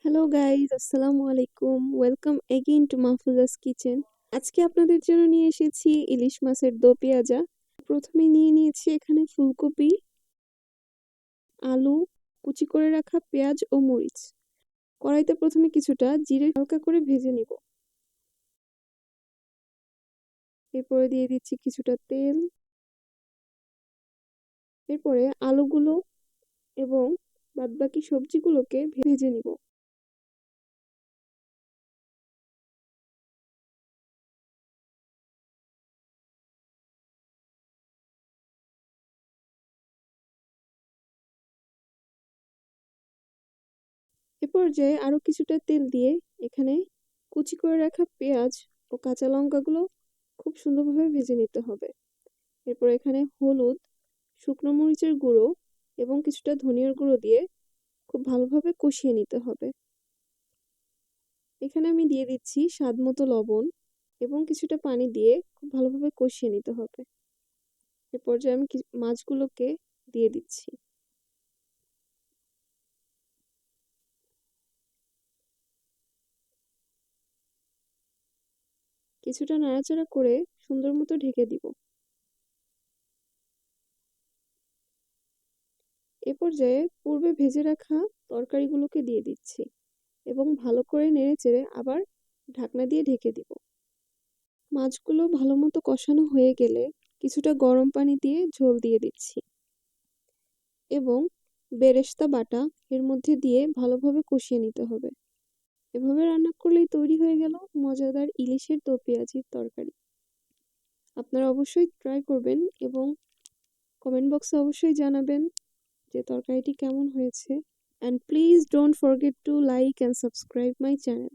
Hello guys, আসসালামু আলাইকুম। Welcome again to Mahfuza's kitchen. আজকে আপনাদের জন্য নিয়ে এসেছি ইলিশ মাছের দো পেঁয়াজা। প্রথমে নিয়ে নিয়েছি এখানে ফুলকপি, আলু, কুচি করে রাখা পেঁয়াজ ও মরিচ। কড়াইতে প্রথমে কিছুটা জিরে হালকা করে ভেজে নিব। এরপরে দিয়ে দিচ্ছি কিছুটা তেল। এরপরে আলুগুলো এবং বাদবাকি সবজিগুলোকে ভেজে নিব। এ পর্যায়ে আরো কিছুটা তেল দিয়ে এখানে কুচি করে রাখা পেঁয়াজ ও কাঁচা লঙ্কাগুলো খুব সুন্দরভাবে ভেজে নিতে হবে। এরপর এখানে হলুদ, শুকনো মরিচের গুঁড়ো এবং কিছুটা ধনিয়ার গুঁড়ো দিয়ে খুব ভালোভাবে কষিয়ে নিতে হবে। এখানে আমি দিয়ে দিচ্ছি স্বাদ মতো লবণ এবং কিছুটা পানি দিয়ে খুব ভালোভাবে কষিয়ে নিতে হবে। এ পর্যায়ে আমি মাছগুলোকে দিয়ে দিচ্ছি। কিছুটা নাড়াচাড়া করে সুন্দর মতো ঢেকে দিব। এ পর্যায়ে পূর্বে ভেজে রাখা তরকারিগুলোকে দিয়ে দিচ্ছি এবং ভালো করে নেড়েচেড়ে আবার ঢাকনা দিয়ে ঢেকে দিব। মাছগুলো ভালোমতো কষানো হয়ে গেলে কিছুটা গরম পানি দিয়ে ঝোল দিয়ে দিচ্ছি এবং বেরেস্তা বাটা এর মধ্যে দিয়ে ভালোভাবে কষিয়ে নিতে হবে। এভাবে রান্না করলেই তৈরি হয়ে গেল মজাদার ইলিশের দো পেঁয়াজির তরকারি। আপনারা অবশ্যই ট্রাই করবেন এবং কমেন্ট বক্সে অবশ্যই জানাবেন যে তরকারিটি কেমন হয়েছে। And please don't forget to like and subscribe my channel.